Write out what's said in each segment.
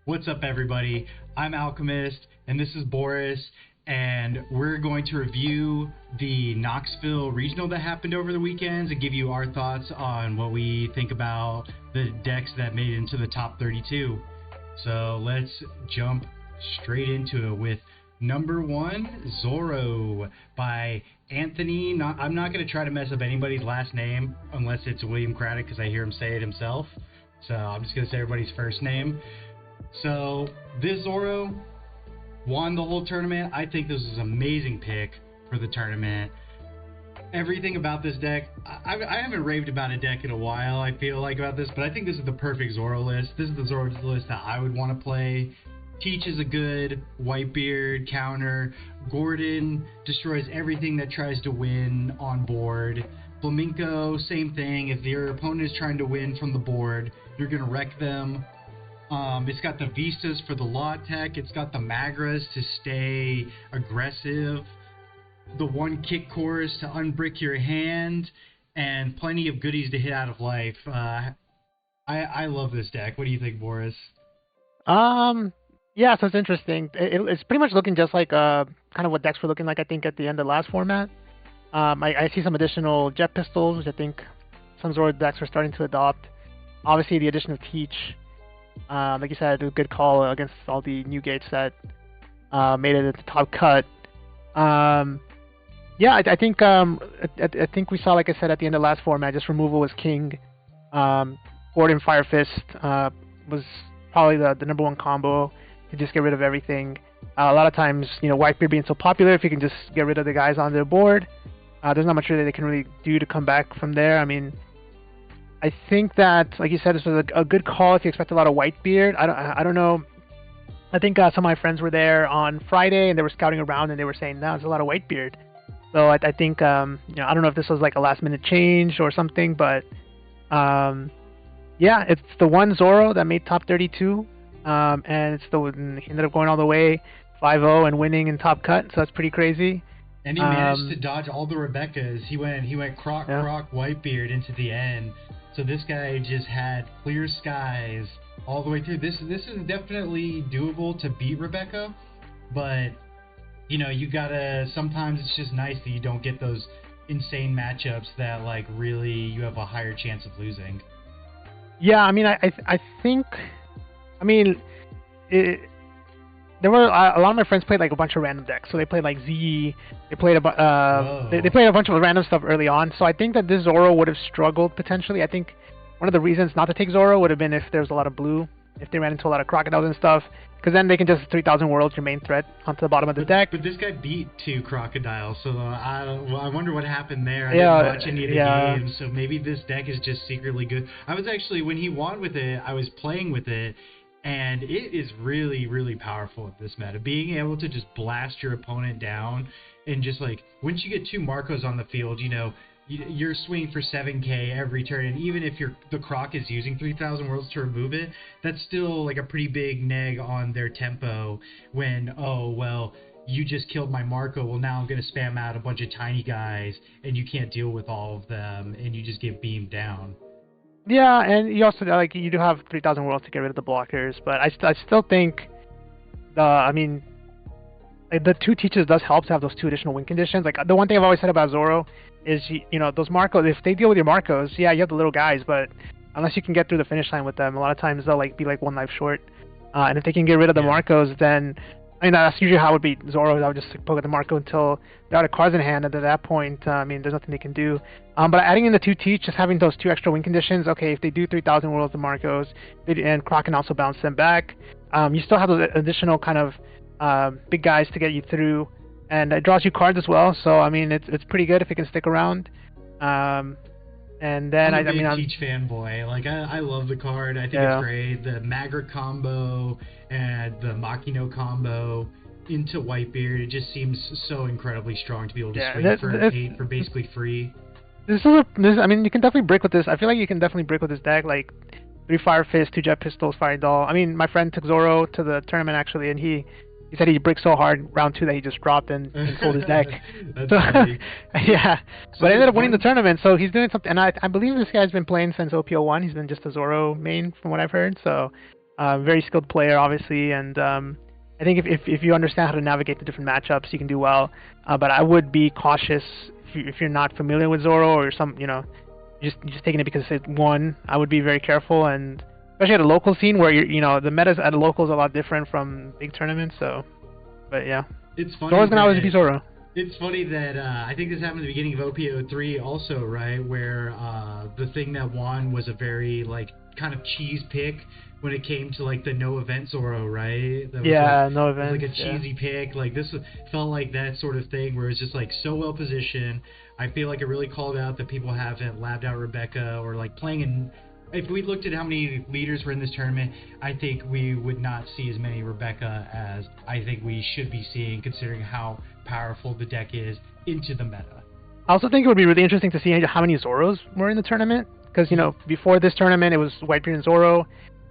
What's up, everybody? I'm Alchemist, and this is Boris, and we're going to review the Knoxville regional that happened over the weekends and give you our thoughts on what we think about the decks that made it into the top 32. So let's jump straight into it with number one, Zorro by Anthony. I'm not going to try to mess up anybody's last name unless it's William Craddock because I hear him say it himself. So I'm just going to say everybody's first name. So this Zorro won the whole tournament. I think this is an amazing pick for the tournament. Everything about this deck, I haven't raved about a deck in a while, I feel like, about this, but I think this is the perfect Zorro list. This is the Zorro list that I would want to play. Teach is a good Whitebeard counter. Gordon destroys everything that tries to win on board. Flamenco, same thing. If your opponent is trying to win from the board, you're going to wreck them. It's got the Vistas for the Law Tech. It's got the Magras to stay aggressive. The one kick chorus to unbrick your hand. And plenty of goodies to hit out of life. I love this deck. What do you think, Boris? Yeah, so it's interesting. It's pretty much looking just like kind of what decks were looking like, I think, at the end of the last format. I see some additional jet pistols, which I think some Zord decks are starting to adopt. Obviously, the addition of Teach. Like you said, a good call against all the new gates that made it at the top cut. Yeah, I think we saw, like I said, at the end of the last format, just removal was king. Gordon Fire Fist was probably the number one combo to just get rid of everything. A lot of times, Whitebeard being so popular, if you can just get rid of the guys on their board, there's not much really they can really do to come back from there. I mean, I think that, like you said, this was a good call if you expect a lot of Whitebeard. I don't know. I think some of my friends were there on Friday and they were scouting around and they were saying, no, there's a lot of Whitebeard. So I think, I don't know if this was like a last minute change or something, but yeah, it's the one Zorro that made top 32. And he ended up going all the way 5-0 and winning in top cut. So that's pretty crazy. And he managed to dodge all the Rebeccas. He went croc, Whitebeard into the end. So this guy just had clear skies all the way through. This is definitely doable to beat Rebecca, but you gotta. Sometimes it's just nice that you don't get those insane matchups that like really you have a higher chance of losing. Yeah, I mean, I think, there were a lot of my friends played like a bunch of random decks. So they played like Z. They played they played a bunch of random stuff early on. So I think that this Zorro would have struggled potentially. I think one of the reasons not to take Zorro would have been if there was a lot of blue, if they ran into a lot of crocodiles and stuff, because then they can just 3,000 Worlds your main threat onto the bottom of the deck. But this guy beat 2 crocodiles, so I wonder what happened there. I didn't watch any of the games, so maybe this deck is just secretly good. I was actually, when he won with it, I was playing with it. And it is really, really powerful at this meta. Being able to just blast your opponent down and just like, once you get 2 Marcos on the field, you're swinging for 7k every turn. And even if the Croc is using 3,000 Worlds to remove it, that's still like a pretty big neg on their tempo when, oh, well, you just killed my Marco. Well, now I'm going to spam out a bunch of tiny guys and you can't deal with all of them and you just get beamed down. Yeah, and you also you do have 3,000 Worlds to get rid of the blockers, but I still think the 2 teaches does help to have those 2 additional win conditions. Like the one thing I've always said about Zorro is those Marcos, if they deal with your Marcos, yeah, you have the little guys, but unless you can get through the finish line with them, a lot of times they'll be 1 life short. And if they can get rid of the Marcos, then that's usually how it would be Zorro. I would just poke at the Marco until they're out of cards in hand, and at that point, there's nothing they can do. But adding in the 2 teach, just having those 2 extra win conditions, okay, if they do 3,000 Worlds to Marcos, and Croc can also bounce them back, you still have those additional kind of big guys to get you through, and it draws you cards as well, so, it's pretty good if it can stick around. And then I'm a Teach fanboy. Like I love the card. I think it's great. The Magra combo and the Makino combo into Whitebeard. It just seems so incredibly strong to be able to swing for basically free. You can definitely brick with this. I feel like you can definitely brick with this deck. Like 3 Fire Fist, 2 Jet Pistols, Fire Doll. My friend took Zorro to the tournament actually, and he He said he bricked so hard round 2 that he just dropped and pulled his neck. That's funny. Yeah, but I ended up winning the tournament, so he's doing something. And I believe this guy's been playing since OPO1. He's been just a Zoro main, from what I've heard. So Very skilled player, obviously, and I think if you understand how to navigate the different matchups, you can do well. But I would be cautious if you're not familiar with Zoro or you're just taking it because it's one. I would be very careful, and especially at a local scene where the metas at a local is a lot different from big tournaments. So, but yeah, it's funny. Zoro's gonna always be Zoro. It's funny that I think this happened at the beginning of OPO3 also, right? Where the thing that won was a very kind of cheese pick when it came to the no event Zoro, right? That was no event. Like a cheesy pick. Felt like that sort of thing where it's just so well positioned. I feel like it really called out that people haven't labbed out Rebecca or playing in. If we looked at how many leaders were in this tournament, I think we would not see as many Rebecca as I think we should be seeing, considering how powerful the deck is into the meta. I also think it would be really interesting to see how many Zoros were in the tournament, because before this tournament it was Whitebeard and Zoro.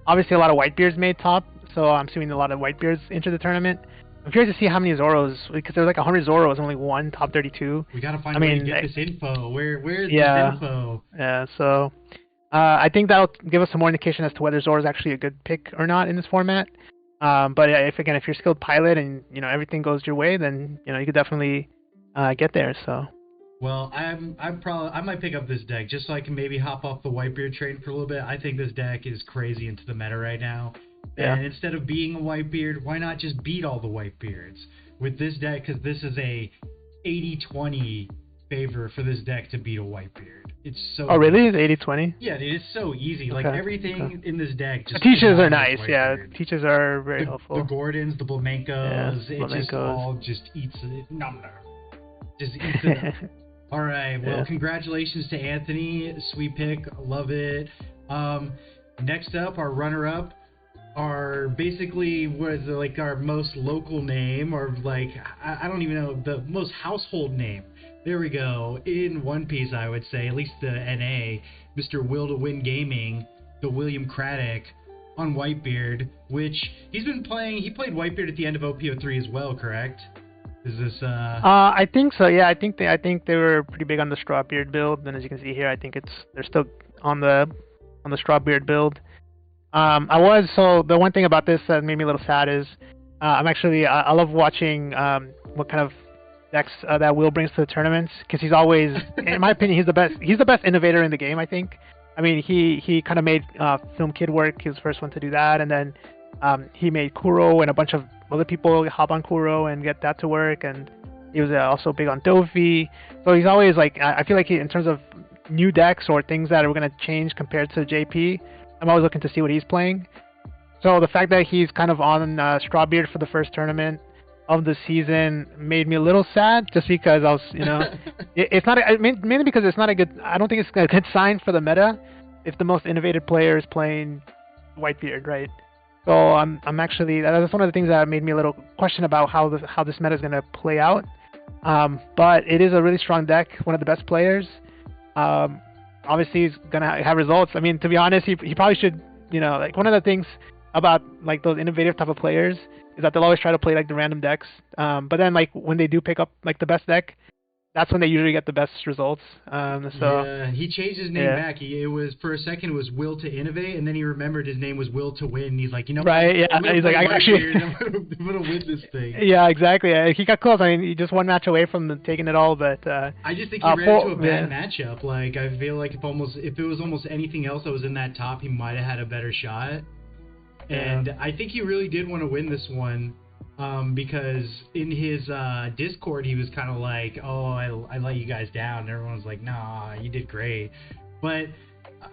Obviously a lot of Whitebeards made top, so I'm assuming a lot of Whitebeards entered the tournament. I'm curious to see how many Zoros, because there's 100 Zoros, only one top 32. We gotta find a way to get this info. Where's this info? Yeah, so I think that'll give us some more indication as to whether Zoro is actually a good pick or not in this format. But if you're skilled pilot and everything goes your way, then you could definitely get there. So. Well, I might pick up this deck just so I can maybe hop off the Whitebeard train for a little bit. I think this deck is crazy into the meta right now. Yeah. And instead of being a Whitebeard, why not just beat all the Whitebeards with this deck? Because this is a 80-20 favor for this deck to beat a Whitebeard. It's so. Oh, really? It's 80-20? Yeah, it is so easy. Okay. Everything in this deck. Just the teachers are nice. Yeah, teachers are very helpful. The Gordons, the Blamencos, just all just eats it. Just eats it up. All right. Well, congratulations to Anthony. Sweet pick. Love it. Next up, our runner-up are basically our most local name, or I don't even know, the most household name. There we go. In One Piece, I would say, at least the NA, Mr. Will to Win Gaming, the William Craddock on Whitebeard, which he's been playing. He played Whitebeard at the end of OPO3 as well, correct? Is this I think so. Yeah, I think they were pretty big on the Strawbeard build, and as you can see here, I think they're still on the Strawbeard build. The one thing about this that made me a little sad is I love watching what kind of decks that Will brings to the tournaments, because he's always, in my opinion, he's the best innovator in the game, I think. I mean, he kind of made Film Kid work. He was the first one to do that, and then he made Kuro, and a bunch of other people hop on Kuro and get that to work, and he was also big on Dofi. So he's always I feel like in terms of new decks or things that are going to change compared to JP, I'm always looking to see what he's playing. So the fact that he's kind of on Strawbeard for the first tournament of the season made me a little sad, just because I was, it's not mainly because it's not a good. I don't think it's a good sign for the meta if the most innovative player is playing Whitebeard, right? So I'm actually, that's one of the things that made me a little question about how this meta is going to play out. But it is a really strong deck, one of the best players. Obviously he's going to have results. I mean, to be honest, he probably should, one of the things about those innovative type of players is that they'll always try to play the random decks. But then when they do pick up the best deck, that's when they usually get the best results. Yeah, he changed his name back. It was, for a second, it was Will to Innovate, and then he remembered his name was Will to Win. And he's like, right? Yeah, he's like, I'm gonna win this thing. Yeah, exactly. He got close. I mean, he just one match away from taking it all, but I just think he ran into a bad matchup. I feel like if it was almost anything else that was in that top, he might have had a better shot. And I think he really did want to win this one. Because in his Discord, he was kind of like, oh, I let you guys down. And everyone's like, nah, you did great. But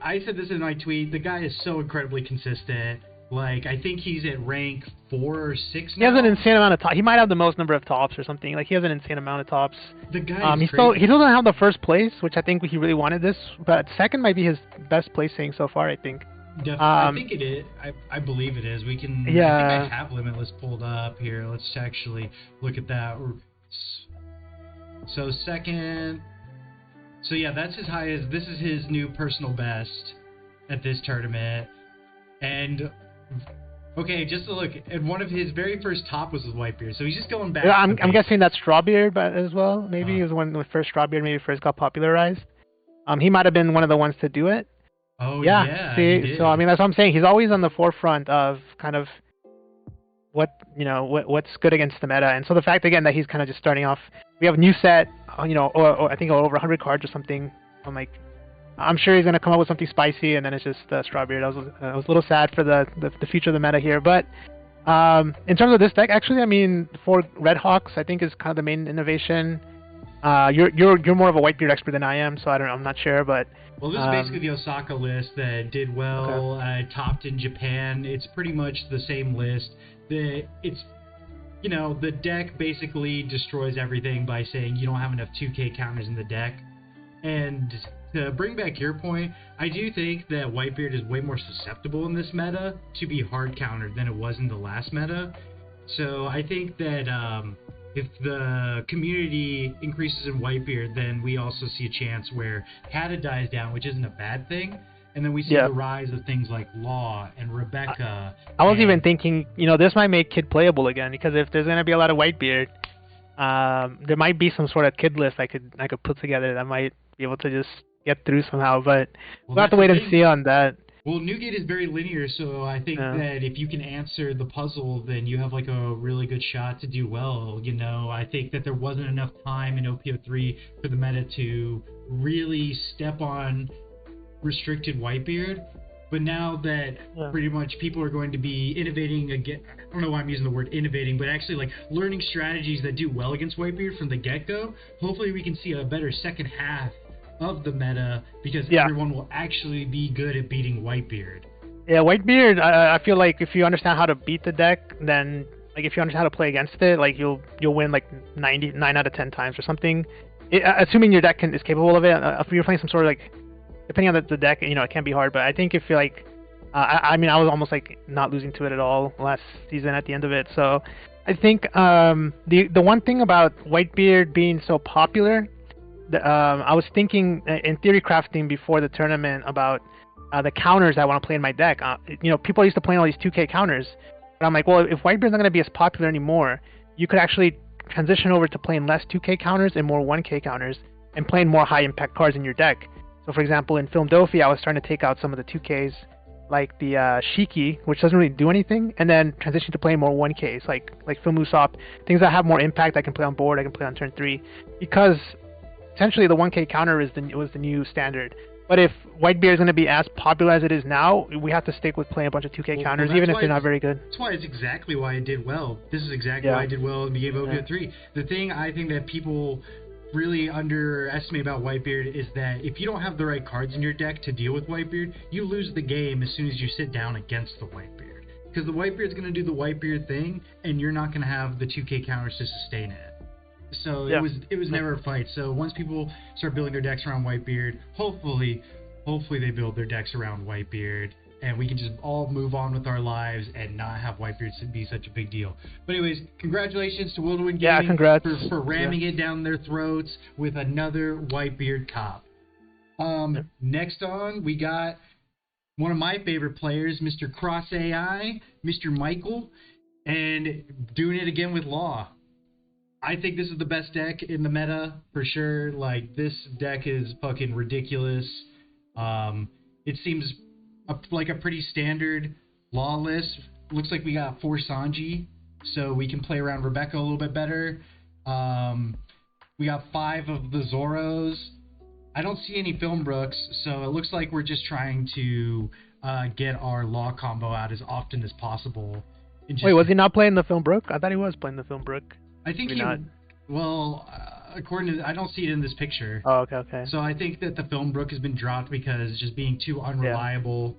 I said this in my tweet, the guy is so incredibly consistent. I think he's at rank 4 or 6 now. He has an insane amount of tops. He might have the most number of tops or something. He has an insane amount of tops. The guy is crazy. He doesn't have the first place, which I think he really wanted this. But second might be his best placing so far, I think. Definitely. I think it is. I believe it is. We can. Yeah. I think I have Limitless pulled up here. Let's actually look at that. So second. So yeah, that's his highest. This is his new personal best at this tournament. And okay, just to look at one of his very first top was with Whitebeard. So he's just going back. Yeah, I'm guessing that's Strawbeard, but as well. Maybe it was when the first Strawbeard maybe first got popularized. He might have been one of the ones to do it. Oh Yeah. yeah, he See, so I did. mean, that's what I'm saying. He's always on the forefront of kind of what's good against the meta. And so the fact again that he's kind of just starting off, we have a new set, or I think over 100 cards or something. I'm like, I'm sure he's gonna come up with something spicy, and then it's just Strawberry. I was a little sad for the future of the meta here, but in terms of this deck, actually, I mean, for Red Hawks, I think is kind of the main innovation. You're more of a Whitebeard expert than I am, so I don't know, I'm not sure, but Well, this is basically the Osaka list that did well, topped in Japan. It's pretty much the same list. The deck basically destroys everything by saying you don't have enough 2K counters in the deck. And to bring back your point, I do think that Whitebeard is way more susceptible in this meta to be hard countered than it was in the last meta. So I think that if the community increases in Whitebeard, then we also see a chance where Kata dies down, which isn't a bad thing. And then we see the rise of things like Law and Rebecca. I was even thinking, this might make Kid playable again, because if there's going to be a lot of Whitebeard, there might be some sort of Kid list I could put together that might be able to just get through somehow. But we'll have to wait and see on that. Well, Newgate is very linear, so I think that if you can answer the puzzle, then you have like a really good shot to do well. I think that there wasn't enough time in OPO3 for the meta to really step on restricted Whitebeard. But now that pretty much people are going to be innovating again, I don't know why I'm using the word innovating, but actually like learning strategies that do well against Whitebeard from the get-go, hopefully we can see a better second half of the meta, because everyone will actually be good at beating Whitebeard. Yeah, Whitebeard, I feel like if you understand how to beat the deck, then like if you understand how to play against it, like you'll win like 9 out of 10 times or something. Assuming your deck is capable of it. If you're playing some sort of like, depending on the deck, it can be hard. But I think if you're like, I mean, I was almost like not losing to it at all last season at the end of it. So I think the one thing about Whitebeard being so popular, I was thinking in theory crafting before the tournament about the counters I want to play in my deck. People used to play all these 2K counters, but I'm like, well, if Whitebeard's not going to be as popular anymore, you could actually transition over to playing less 2K counters and more 1K counters, and playing more high impact cards in your deck. So for example, in Film Dofi, I was trying to take out some of the 2Ks, like the Shiki, which doesn't really do anything, and then transition to playing more 1Ks, like Film Usopp, things that have more impact I can play on board, I can play on turn 3, because essentially the 1K counter was the new standard. But if Whitebeard is going to be as popular as it is now, we have to stick with playing a bunch of 2K counters, even if they're not very good. That's why it's exactly why it did well. This is exactly why I did well in the game of OPO3. The thing I think that people really underestimate about Whitebeard is that if you don't have the right cards in your deck to deal with Whitebeard, you lose the game as soon as you sit down against the Whitebeard. Because the Whitebeard's going to do the Whitebeard thing, and you're not going to have the 2K counters to sustain it. So it was never a fight. So once people start building their decks around Whitebeard, hopefully they build their decks around Whitebeard, and we can just all move on with our lives and not have Whitebeard be such a big deal. But anyways, congratulations to Wildwind Gaming for ramming it down their throats with another Whitebeard cop. Next on, we got one of my favorite players, Mr. Cross AI, Mr. Michael, and doing it again with Law. I think this is the best deck in the meta, for sure. Like, this deck is fucking ridiculous. It seems like a pretty standard Law list. Looks like we got 4 Sanji, so we can play around Rebecca a little bit better. We got 5 of the Zoros. I don't see any Film Brooks, so it looks like we're just trying to get our Law combo out as often as possible. Wait, was he not playing the Film Brook? I thought he was playing the Film Brook. I think according to, I don't see it in this picture. Oh, okay. So I think that the Film Brook has been dropped because just being too unreliable.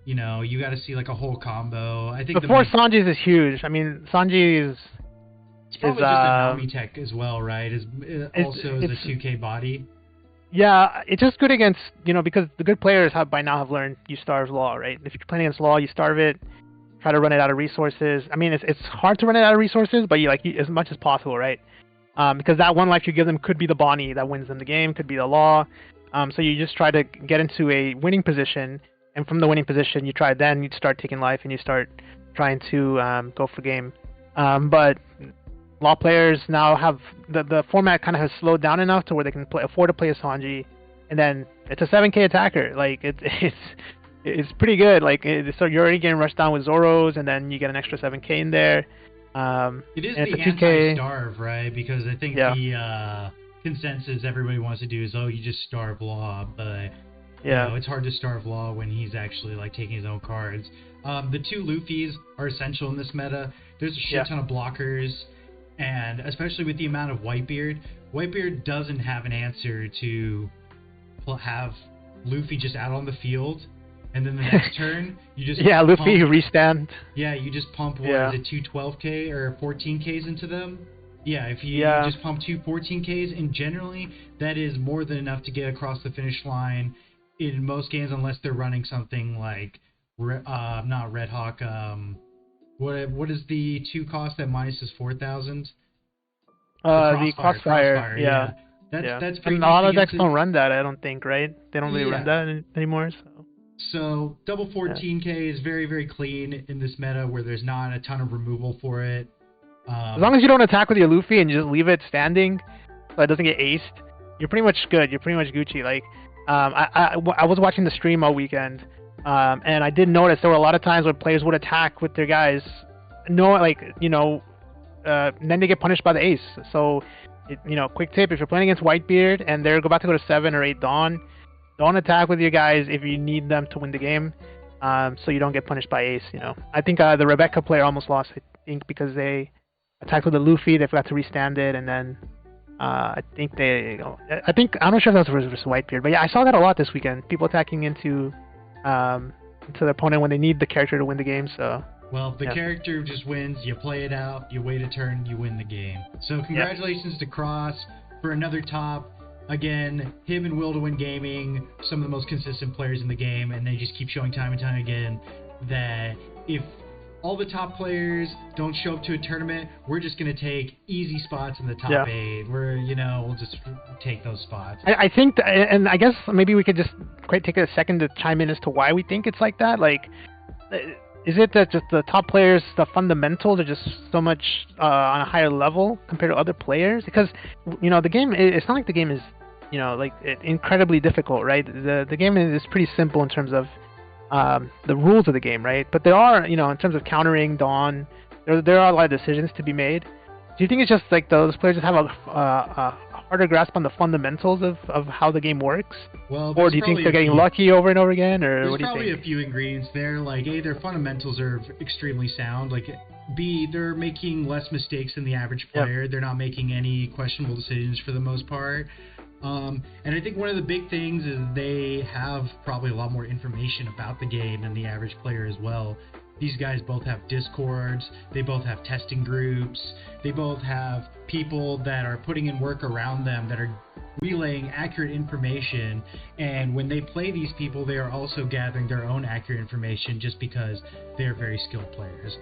Yeah. You got to see like a whole combo. I think the 4 Sanjis is huge. I mean, Sanji is. It's probably just a Nami tech as well, right? Also as a 2K body. Yeah, it's just good against because the good players by now have learned you starve Law, right? If you're playing against Law, you starve it. Try to run it out of resources. I mean, it's hard to run it out of resources, but you as much as possible, right? Because that one life you give them could be the Bonnie that wins them the game, could be the Law. So you just try to get into a winning position, and from the winning position, you start taking life and you start trying to go for game. But Law players now have the format kind of has slowed down enough to where they can afford to play a Sanji, and then it's a 7K attacker. Like it's pretty good. Like so you're already getting rushed down with Zoros, and then you get an extra 7K in there. It is and the it's a 2K. anti-starve, right? Because I think the consensus everybody wants to do is, oh, you just starve Law, but you know, it's hard to starve Law when he's actually like taking his own cards. The 2 Luffys are essential in this meta. There's a shit ton of blockers, and especially with the amount of Whitebeard doesn't have an answer to have Luffy just out on the field, and then the next turn you just Luffy restand. Yeah, you just pump what is it, 2 12K or 14Ks into them. Yeah, if you just pump 2 14Ks, and generally that is more than enough to get across the finish line in most games, unless they're running something like not Red Hawk. What is the 2 cost that minuses 4,000? The Crossfire. Yeah. That's pretty. And a lot of decks don't run that, I don't think, right? They don't really run that anymore. So double 14K is very, very clean in this meta where there's not a ton of removal for it. As long as you don't attack with your Luffy and you just leave it standing so it doesn't get aced, you're pretty much good. You're pretty much Gucci. Like, I was watching the stream all weekend, and I did notice there were a lot of times when players would attack with their guys, then they get punished by the ace. So, quick tip, if you're playing against Whitebeard and they're about to go to 7 or 8 Dawn, don't attack with your guys if you need them to win the game, so you don't get punished by ace. I think the Rebecca player almost lost, I think, because they attacked with the Luffy, they forgot to restand it, and then I'm not sure if that was versus Whitebeard, but yeah, I saw that a lot this weekend. People attacking into the opponent when they need the character to win the game. So. Well, if the character just wins, you play it out, you wait a turn, you win the game. So congratulations to Cross for another top. Again, him and Will to Win Gaming, some of the most consistent players in the game, and they just keep showing time and time again that if all the top players don't show up to a tournament, we're just going to take easy spots in the top 8. We'll just take those spots. I think, and I guess maybe we could just take a second to chime in as to why we think it's like that. Like, is it that just the top players, the fundamentals are just so much on a higher level compared to other players? Because, the game, it's not like the game is, incredibly difficult, right? The game is pretty simple in terms of the rules of the game, right? But there are, in terms of countering Dawn, there are a lot of decisions to be made. Do you think it's just like those players just have a harder grasp on the fundamentals of how the game works? Well, or do you think they're getting lucky over and over again, or what do you think? There's probably a few ingredients there. Like, A, their fundamentals are extremely sound. Like, B, they're making less mistakes than the average player. They're not making any questionable decisions for the most part. And I think one of the big things is they have probably a lot more information about the game than the average player as well. These guys both have Discords, they both have testing groups, they both have people that are putting in work around them that are relaying accurate information, and when they play these people, they are also gathering their own accurate information just because they're very skilled players.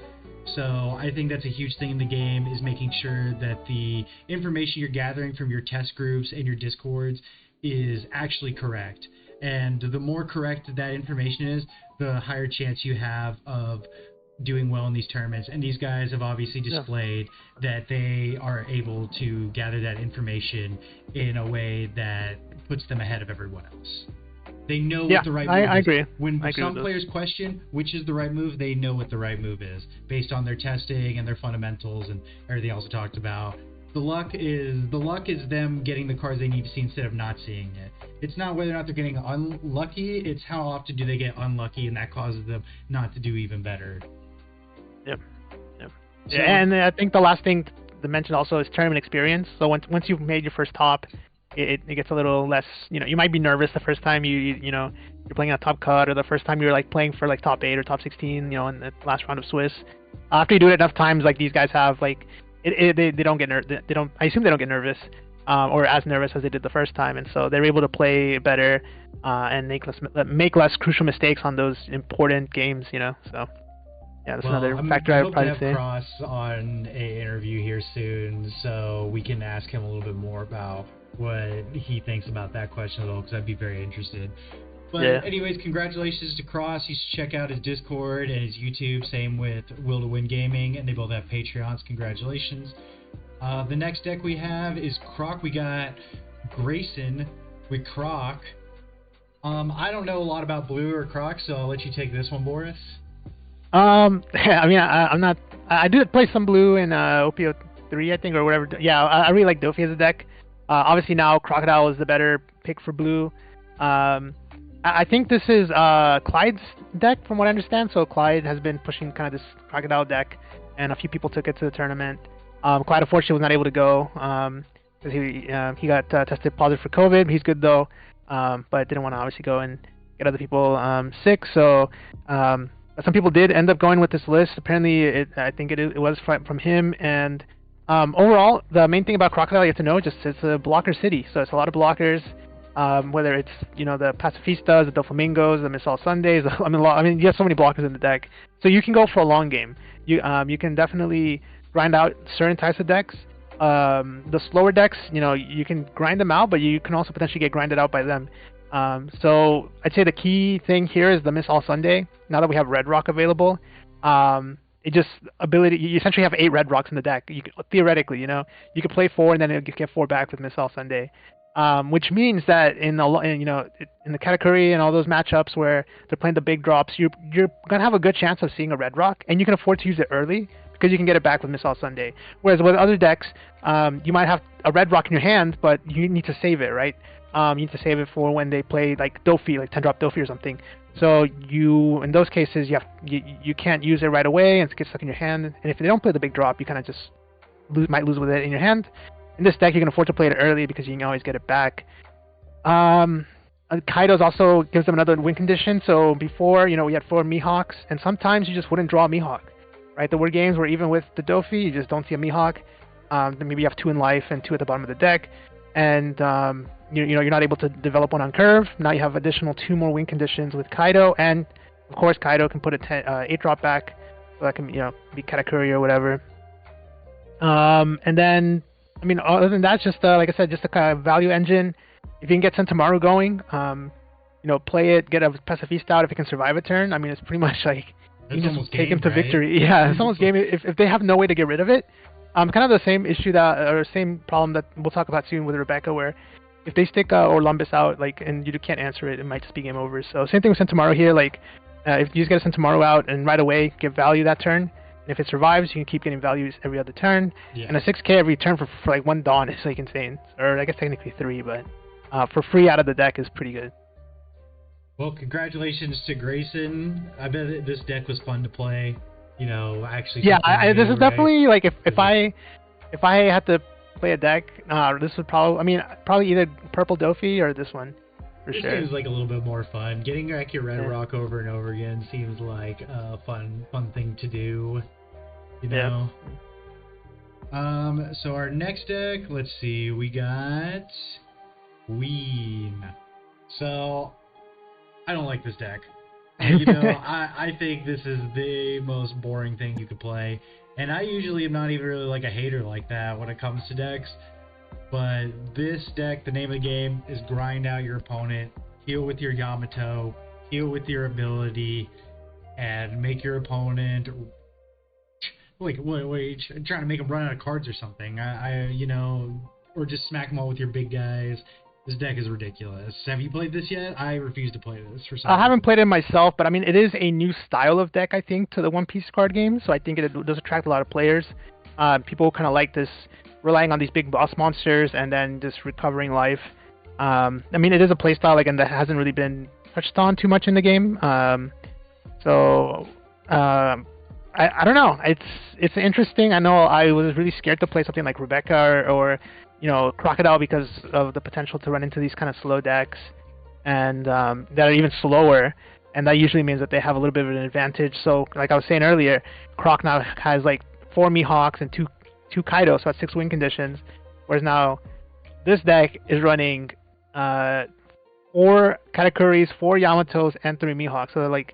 So I think that's a huge thing in the game, is making sure that the information you're gathering from your test groups and your Discords is actually correct. And the more correct that information is, the higher chance you have of doing well in these tournaments. And these guys have obviously displayed that they are able to gather that information in a way that puts them ahead of everyone else. They know what the right move is. I agree. When some players question which is the right move, they know what the right move is based on their testing and their fundamentals and everything else we talked about. The luck is them getting the cards they need to see instead of not seeing it. It's not whether or not they're getting unlucky, it's how often do they get unlucky, and that causes them not to do even better. Yep. So, and I think the last thing to mention also is tournament experience. So once you've made your first top, it gets a little less, you might be nervous the first time you're playing a top cut, or the first time you're like playing for like top 8 or top 16, in the last round of Swiss. After you do it enough times, like these guys have, like they don't get I assume they don't get nervous, or as nervous as they did the first time, and so they're able to play better and make less crucial mistakes on those important games, So that's another factor I would probably say. We'll have Cross on an interview here soon, so we can ask him a little bit more about what he thinks about that question at all, because I'd be very interested. But anyways, congratulations to Cross. You should check out his Discord and his YouTube. Same with Will to Win Gaming, and they both have Patreons. Congratulations. The next deck we have is Croc. We got Grayson with Croc. I don't know a lot about blue or Croc, so I'll let you take this one, Boris. I mean, I'm not. I do play some blue in OPO 3, I think, or whatever. Yeah, I really like Dofi as a deck. Obviously now Crocodile is the better pick for blue. I think this is Clyde's deck, from what I understand. So Clyde has been pushing kind of this Crocodile deck, and a few people took it to the tournament. Clyde unfortunately was not able to go because he got tested positive for COVID. He's good though, but didn't want to obviously go and get other people sick. So some people did end up going with this list. Apparently, I think it was from him. And overall, the main thing about Crocodile you have to know, just it's a blocker city. So it's a lot of blockers. Whether it's the Pacifistas, the Doflamingos, the Miss All Sundays. I mean, you have so many blockers in the deck, so you can go for a long game. You can definitely grind out certain types of decks. The slower decks, you can grind them out, but you can also potentially get grinded out by them. So I'd say the key thing here is the Miss All Sunday. Now that we have Red Rock available, you essentially have 8 Red Rocks in the deck. You could, theoretically, you could play 4 and then you get 4 back with Miss All Sunday. Which means that in the Katakuri and all those matchups where they're playing the big drops, you're gonna have a good chance of seeing a Red Rock, and you can afford to use it early because you can get it back with Miss All Sunday. Whereas with other decks, you might have a Red Rock in your hand, but you need to save it, right? You need to save it for when they play like Dofi, like 10-drop Dofi or something. So in those cases, you can't use it right away and it gets stuck in your hand. And if they don't play the big drop, you kind of just might lose with it in your hand. In this deck, you can afford to play it early because you can always get it back. Kaido's also gives them another win condition. So before, we had 4 Mihawks, and sometimes you just wouldn't draw a Mihawk, right? There were games where even with the Dofi, you just don't see a Mihawk. Then maybe you have 2 in life and 2 at the bottom of the deck, and you're not able to develop one on curve. Now you have additional 2 more win conditions with Kaido, and of course Kaido can put a 8-drop back, so that can be Katakuri or whatever. And then, I mean, other than that, it's just like I said, just a kind of value engine. If you can get Sentamaru going, play it, get a Pacifista out if you can survive a turn. I mean, it's pretty much like you can just take him to victory. Yeah, it's almost game. If they have no way to get rid of it, kind of the same issue same problem that we'll talk about soon with Rebecca, where if they stick Orlumbus out, and you can't answer it, it might just be game over. So same thing with Sentamaru here. If you just get a Sentamaru out and right away give value that turn. If it survives, you can keep getting values every other turn. Yeah. And a 6k every turn for like 1 Dawn is like insane. Or I guess technically 3, but for free out of the deck is pretty good. Well, congratulations to Grayson. I bet this deck was fun to play. Actually. Yeah, this is definitely like if I had to play a deck, this would probably either Purple Dofi or this one. For this sure. seems like a little bit more fun. Getting back your Red Rock over and over again seems like a fun thing to do. Yeah. So our next deck, let's see, we got Queen. So I don't like this deck. I think this is the most boring thing you could play. And I usually am not even really like a hater like that when it comes to decks. But this deck, the name of the game is grind out your opponent, heal with your Yamato, heal with your ability, and make your opponent wait, trying to make them run out of cards or something. Or just smack them all with your big guys. This deck is ridiculous. Have you played this yet? I refuse to play this for some reason. I haven't played it myself, but I mean, it is a new style of deck, I think, to the One Piece card game, so I think it does attract a lot of players. People kind of like this, relying on these big boss monsters and then just recovering life. I mean, it is a playstyle, again, that hasn't really been touched on too much in the game. I don't know. It's interesting. I know I was really scared to play something like Rebecca or Crocodile because of the potential to run into these kind of slow decks and that are even slower, and that usually means that they have a little bit of an advantage. So like I was saying earlier, Croc now has like 4 Mihawks and 2 Kaido, so that's 6 win conditions, whereas now this deck is running 4 Katakuris, 4 Yamatos, and 3 Mihawks, so they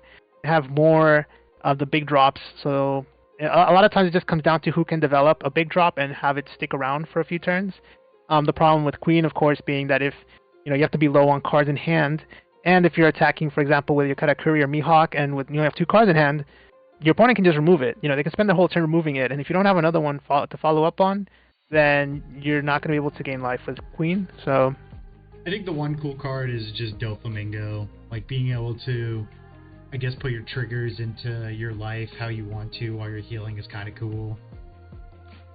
have more of the big drops. So a lot of times it just comes down to who can develop a big drop and have it stick around for a few turns. The problem with Queen, of course, being that if you have to be low on cards in hand, and if you're attacking, for example, with your Katakuri or Mihawk, and you have 2 cards in hand, your opponent can just remove it. They can spend the whole turn removing it, and if you don't have another one to follow up on, then you're not going to be able to gain life with Queen. So I think the one cool card is just Doflamingo. Like being able to, I guess, put your triggers into your life how you want to while you're healing is kind of cool.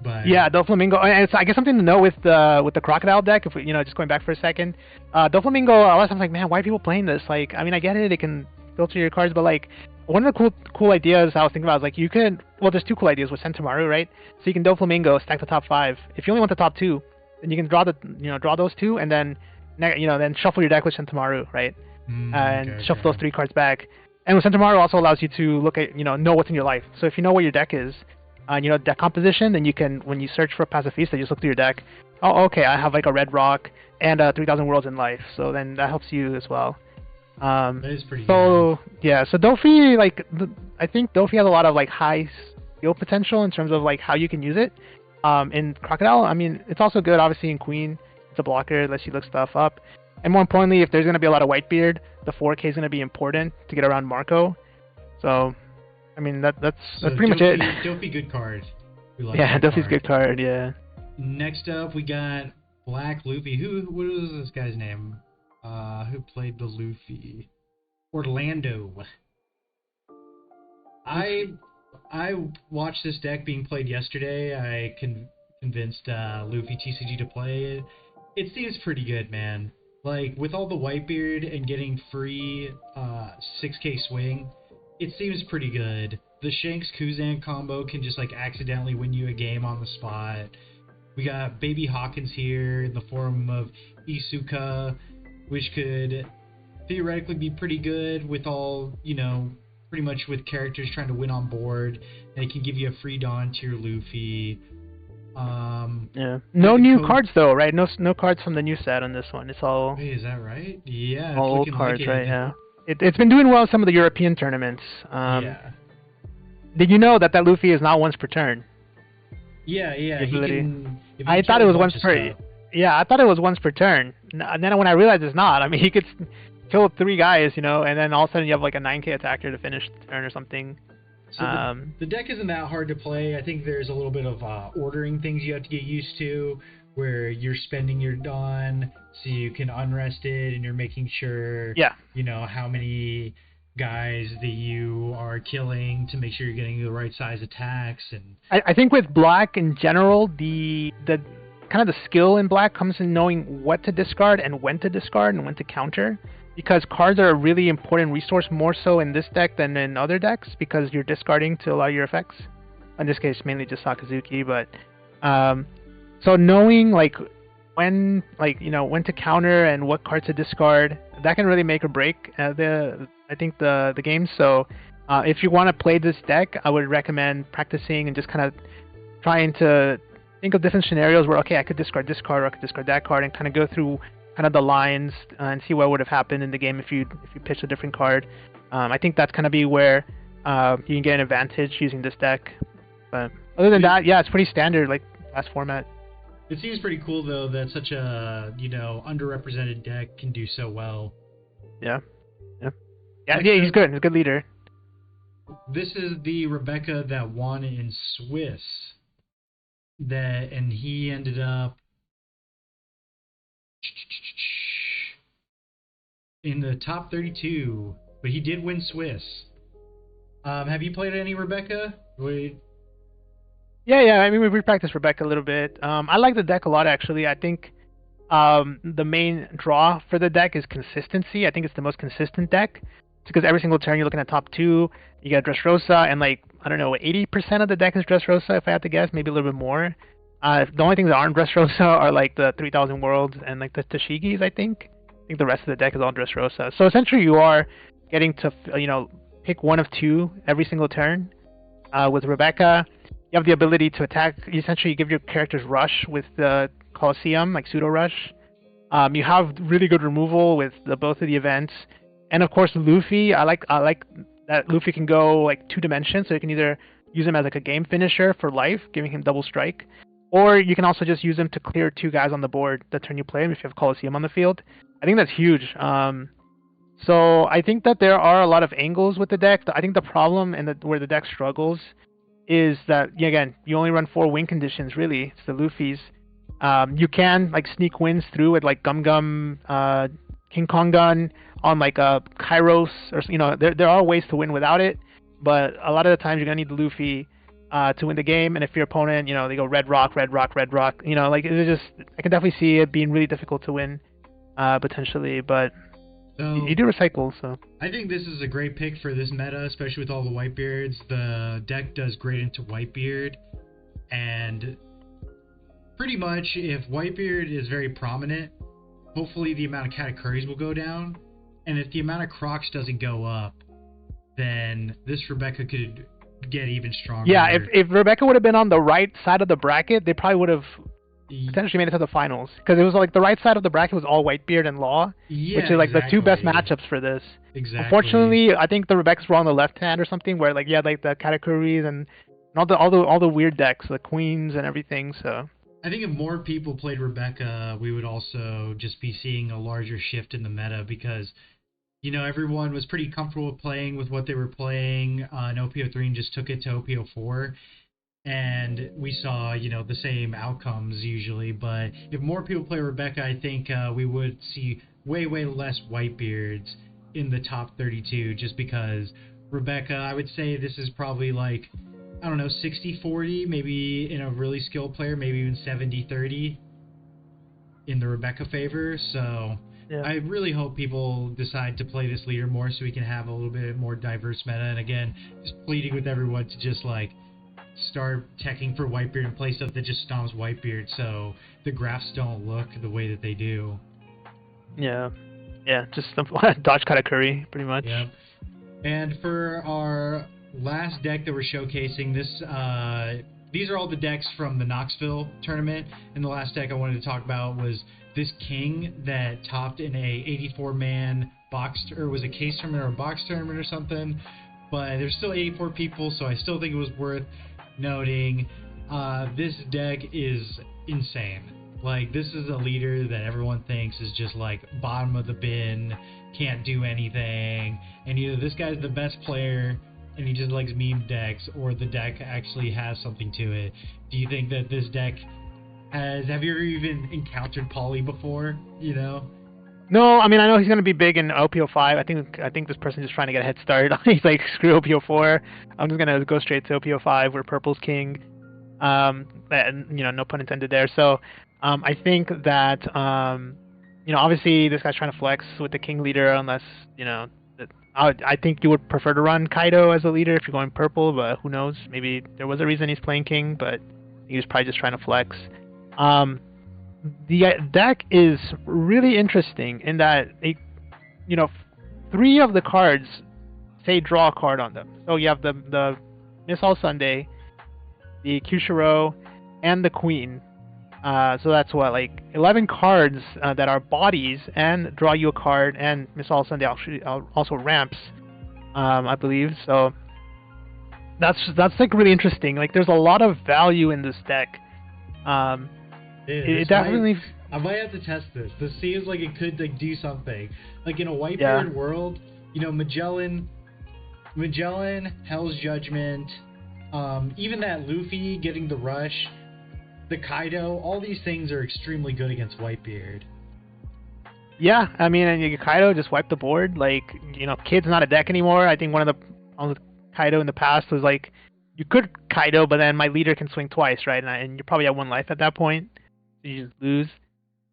But yeah, Doflamingo, and it's, I guess, something to know with the Crocodile deck. If we, just going back for a second, Doflamingo. A lot of times I'm like, man, why are people playing this? Like, I mean, I get it, it can filter your cards, but like, one of the cool ideas I was thinking about is like you could, well, there's two cool ideas with Sentamaru, right? So you can Doflamingo, stack the top 5. If you only want the top 2, then you can draw those 2, and then then shuffle your deck with Sentamaru, right? And shuffle those 3 cards back. And with Sentamaru also allows you to look at, know what's in your life. So if you know what your deck is, deck composition, then you can, when you search for Pacifista, you just look through your deck. Oh, okay, I have like a red rock and 3,000 worlds in life. So then that helps you as well. That is pretty good. Yeah, so Dofi, like, I think Dofi has a lot of like high skill potential in terms of like how you can use it. In Crocodile, I mean, it's also good obviously in Queen. It's a blocker, lets you look stuff up. And more importantly, if there's going to be a lot of Whitebeard, the 4K is going to be important to get around Marco. So, I mean, that's pretty much it. Dofi, good card. Yeah, Dofi's good card, yeah. Next up, we got Black Luffy. What was this guy's name? Who played the Luffy? Orlando. I watched this deck being played yesterday. I convinced Luffy TCG to play it. It seems pretty good, man. Like, with all the Whitebeard and getting free 6K swing, it seems pretty good. The Shanks Kuzan combo can just like accidentally win you a game on the spot. We got Baby Hawkins here in the form of Isuka, which could theoretically be pretty good with all, pretty much with characters trying to win on board. And it can give you a free Dawn to your Luffy. Yeah. No new cards though, right? No cards from the new set on this one. It's all. Wait, is that right? Yeah. All old cards, right? Yeah. It's been doing well in some of the European tournaments. Yeah. Did you know that Luffy is not once per turn? Yeah. I thought it was once per. Yeah, I thought it was once per turn. And then when I realized it's not, I mean, he could kill 3 guys, and then all of a sudden you have like a 9K attacker to finish the turn or something. So the deck isn't that hard to play. I think there's a little bit of ordering things you have to get used to, where you're spending your Dawn so you can unrest it, and you're making sure, how many guys that you are killing to make sure you're getting the right size attacks. And I think with Black in general, the kind of the skill in Black comes in knowing what to discard and when to discard and when to counter. Because cards are a really important resource, more so in this deck than in other decks, because you're discarding to allow your effects. In this case, mainly just Sakazuki, but so knowing like when to counter and what cards to discard, that can really make or break the game. So if you want to play this deck, I would recommend practicing and just kind of trying to think of different scenarios where, okay, I could discard this card or I could discard that card, and kind of go through kind of the lines and see what would have happened in the game if you pitched a different card. I think that's going to be where you can get an advantage using this deck. But other than that, yeah, it's pretty standard, like last format. It seems pretty cool though that such a underrepresented deck can do so well. Yeah, he's good. He's a good leader. This is the Rebecca that won in Swiss. And he ended up in the top 32, but he did win Swiss. Have you played any Rebecca? Yeah. I mean, we practiced Rebecca a little bit. I like the deck a lot, actually. I think the main draw for the deck is consistency. I think it's the most consistent deck. It's because every single turn you're looking at top 2, you get Dressrosa, and like, I don't know, 80% of the deck is Dressrosa, if I had to guess, maybe a little bit more. The only things that aren't Dressrosa are like the 3,000 Worlds and like the Tashigis, I think. I think the rest of the deck is all Dressrosa. So essentially you are getting to, pick one of 2 every single turn. With Rebecca, you have the ability to attack. You essentially give your characters rush with the Colosseum, like pseudo rush. You have really good removal with both of the events. And of course Luffy, I like that Luffy can go like 2 dimensions, so you can either use him as like a game finisher for life, giving him double strike, or you can also just use him to clear 2 guys on the board the turn you play him if you have Colosseum on the field. I think that's huge. So I think that there are a lot of angles with the deck. I think the problem and where the deck struggles is that, again, you only run 4 win conditions, really. It's the Luffy's. You can like sneak wins through with like Gum Gum, King Kong Gun on like a Kairos, or there are ways to win without it, but a lot of the times you're gonna need the Luffy to win the game. And if your opponent, they go red rock, red rock, red rock, like it's just, I can definitely see it being really difficult to win potentially, but you do recycle, so. I think this is a great pick for this meta, especially with all the Whitebeards. The deck does great into Whitebeard, and pretty much if Whitebeard is very prominent, hopefully the amount of Katakuris will go down, and if the amount of Crocs doesn't go up, then this Rebecca could get even stronger. Yeah, if Rebecca would have been on the right side of the bracket, they probably would have potentially made it to the finals, because it was like the right side of the bracket was all Whitebeard and Law, which is like the two best matchups for this. Exactly. Unfortunately, I think the Rebecca's were on the left hand or something, where like like the Katakuris and all the weird decks, the queens and everything. So I think if more people played Rebecca, we would also just be seeing a larger shift in the meta, because everyone was pretty comfortable playing with what they were playing in OPO3 and just took it to OPO4. And we saw, the same outcomes usually. But if more people play Rebecca, I think we would see way, way less Whitebeards in the top 32, just because Rebecca, I would say this is probably like, I don't know, 60-40, maybe in a really skilled player, maybe even 70-30 in the Rebecca favor. So yeah. I really hope people decide to play this leader more so we can have a little bit more diverse meta. And again, just pleading with everyone to just like start teching for Whitebeard and play stuff that just stomps Whitebeard so the graphs don't look the way that they do. Yeah, just dodge Katakuri, pretty much. Yeah. And for our last deck that we're showcasing, these are all the decks from the Knoxville tournament, and the last deck I wanted to talk about was this King that topped in a 84-man box, or was a case tournament or a box tournament or something, but there's still 84 people, so I still think it was worth noting. This deck is insane. Like, this is a leader that everyone thinks is just like bottom of the bin, can't do anything, and either this guy's the best player and he just likes meme decks, or the deck actually has something to it. Do you think that this deck have you ever even encountered Pauly before, No, I mean, I know he's going to be big in OPO5. I think this person's just trying to get a head start. He's like, screw OPO4. I'm just going to go straight to OPO5 where Purple's king. And, no pun intended there. So I think that, obviously this guy's trying to flex with the king leader, unless, I think you would prefer to run Kaido as a leader if you're going purple, but who knows? Maybe there was a reason he's playing king, but he was probably just trying to flex. The deck is really interesting in that, three of the cards say draw a card on them. So you have the Miss All Sunday, the Kyushiro, and the Queen. So that's what, like 11 cards that are bodies and draw you a card, and Miss All Sunday also ramps, I believe. So that's like really interesting. Like, there's a lot of value in this deck. It definitely. I might have to test this. This seems like it could like do something. Like in a Whitebeard world, Magellan, Hell's Judgment, even that Luffy getting the rush, the Kaido, all these things are extremely good against Whitebeard. Yeah, I mean, and Kaido just wiped the board. Like, Kid's not a deck anymore. I think one of the Kaido in the past was like, you could Kaido, but then my leader can swing twice, right? And you're probably at one life at that point. So you just lose.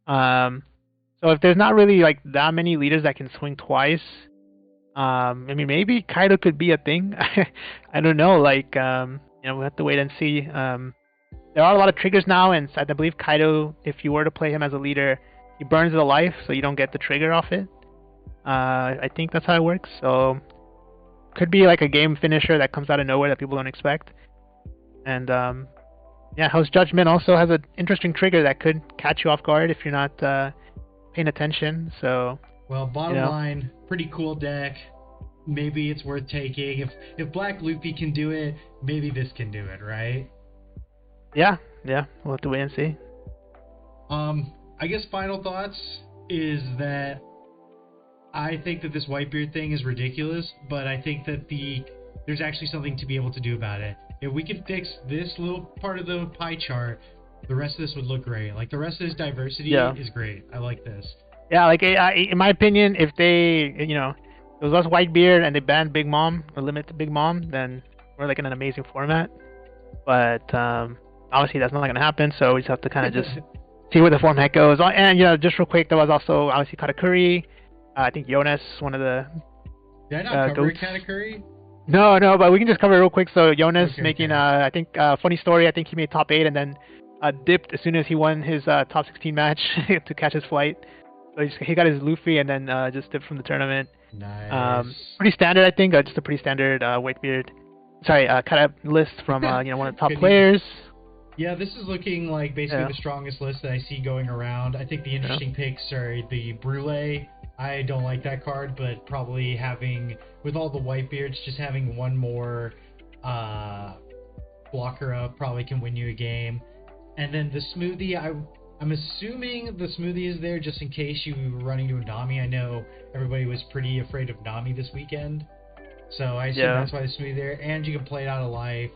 So if there's not really like that many leaders that can swing twice, I mean, maybe Kaido could be a thing. I don't know. Like, we'll have to wait and see. There are a lot of triggers now, and I believe Kaido, if you were to play him as a leader, he burns the life, so you don't get the trigger off it. I think that's how it works. So could be like a game finisher that comes out of nowhere that people don't expect. And Hell's Judgment also has an interesting trigger that could catch you off guard if you're not paying attention. So, well, bottom line, pretty cool deck. Maybe it's worth taking. If Black Luffy can do it, maybe this can do it, right? Yeah, we'll have to wait and see. I guess final thoughts is that I think that this Whitebeard thing is ridiculous, but I think that there's actually something to be able to do about it. If we can fix this little part of the pie chart, the rest of this would look great. Like the rest of this diversity is great. I like this. Yeah, like in my opinion, if they, it was less Whitebeard and they banned Big Mom or limit to Big Mom, then we're like in an amazing format. But obviously that's not going to happen, so we just have to kind of just see where the format goes. And just real quick, there was also obviously Katakuri. I think Jonas, one of the did I not cover Katakuri? No, but we can just cover it real quick. So Jonas making, I think, funny story. I think he made top 8 and then dipped as soon as he won his top 16 match to catch his flight. So he got his Luffy and then just dipped from the tournament. Nice. Pretty standard, I think. Just a pretty standard Whitebeard. Sorry, kind of list from one of the top players. Yeah, this is looking like basically the strongest list that I see going around. I think the interesting picks are the Brule. I don't like that card, but probably having, with all the Whitebeards, just having one more blocker up probably can win you a game. And then the Smoothie, I'm assuming the Smoothie is there just in case you were running to a Nami. I know everybody was pretty afraid of Nami this weekend, so I assume that's why the Smoothie there. And you can play it out of life.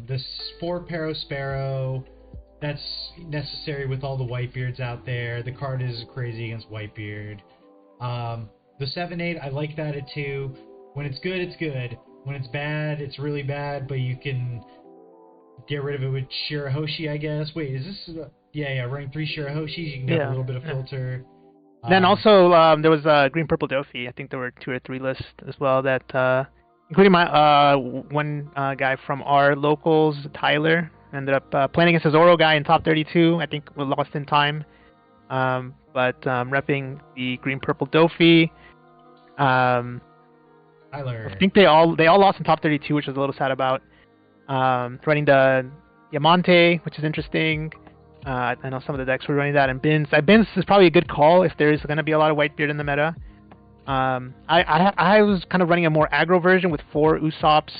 The 4 Pero Sparrow, that's necessary with all the Whitebeards out there. The card is crazy against Whitebeard. The 7/8, I like that at 2. When it's good, it's good. When it's bad, it's really bad, but you can get rid of it with Shirahoshi, I guess. Wait, is this... running 3 Shirahoshis, you can get a little bit of filter. Then also, there was Green Purple Dofi. I think there were 2 or 3 lists as well that... including my one guy from our locals, Tyler, ended up playing against a Zoro guy in top 32. I think we lost in time. But repping the Green Purple Dofi. Tyler. I think they all lost in top 32, which is a little sad about. Running the Diamante, which is interesting. I know some of the decks were running that, and Bins. Bins is probably a good call if there's going to be a lot of Whitebeard in the meta. I was kind of running a more aggro version with 4 Usops,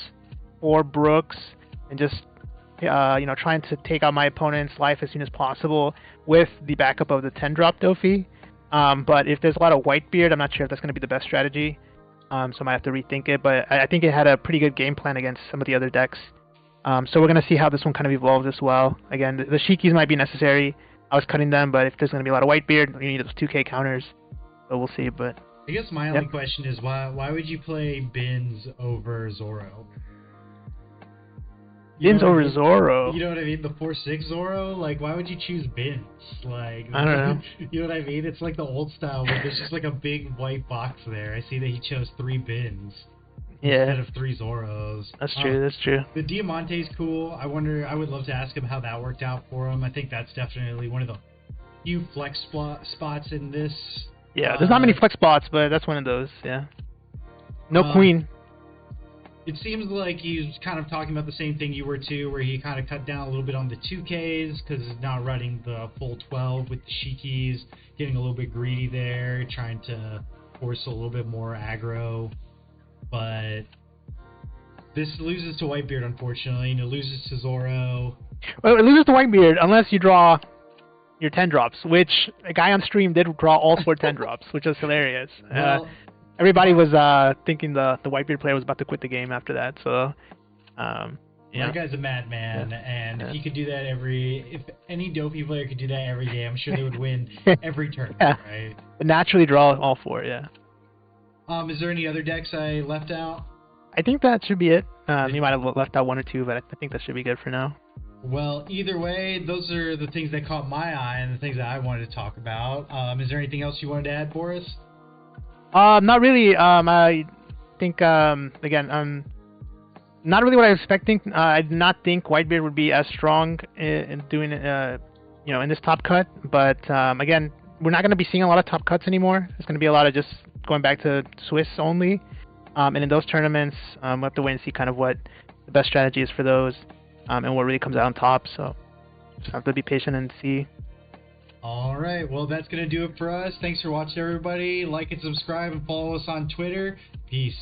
4 Brooks, and just trying to take out my opponent's life as soon as possible with the backup of the 10-drop Dofi. But if there's a lot of Whitebeard, I'm not sure if that's going to be the best strategy. So I might have to rethink it. But I think it had a pretty good game plan against some of the other decks. So we're going to see how this one kind of evolves as well. Again, the Shikis might be necessary. I was cutting them, but if there's going to be a lot of Whitebeard, you need those 2k counters. So we'll see. But I guess my only question is why would you play Bins over Zoro? Bins over Zoro? You know what I mean? The 4/6 Zoro? Like, why would you choose Bins? Like, I don't know. You know what I mean? It's like the old style where there's just like a big white box there. I see that he chose 3 Bins instead of 3 Zoros. That's true. The Diamante's cool. I would love to ask him how that worked out for him. I think that's definitely one of the few flex spots in this. Yeah, there's not many flex spots, but that's one of those, yeah. No Queen. It seems like he's kind of talking about the same thing you were too, where he kind of cut down a little bit on the 2Ks because he's not running the full 12 with the Shikis, getting a little bit greedy there, trying to force a little bit more aggro. But this loses to Whitebeard, unfortunately, and it loses to Zoro. Well, it loses to Whitebeard unless you draw your 10 drops, which a guy on stream did draw all 4 10 drops, which was hilarious. Well, everybody was thinking the Whitebeard player was about to quit the game after that. So, that guy's a madman, and if he could do that if any Dofi player could do that every game, I'm sure they would win every tournament, right? Naturally draw all 4, yeah. Is there any other decks I left out? I think that should be it. You might have left out 1 or 2, but I think that should be good for now. Well, either way, those are the things that caught my eye and the things that I wanted to talk about. Is there anything else you wanted to add, Boris? Not really. I think, again, not really what I was expecting. I did not think Whitebeard would be as strong in doing, in this top cut. But, again, we're not going to be seeing a lot of top cuts anymore. It's going to be a lot of just going back to Swiss only. And in those tournaments, we'll have to wait and see kind of what the best strategy is for those. And what really comes out on top, so just have to be patient and see. All right, well, that's going to do it for us. Thanks for watching, everybody. Like and subscribe and follow us on Twitter. Peace.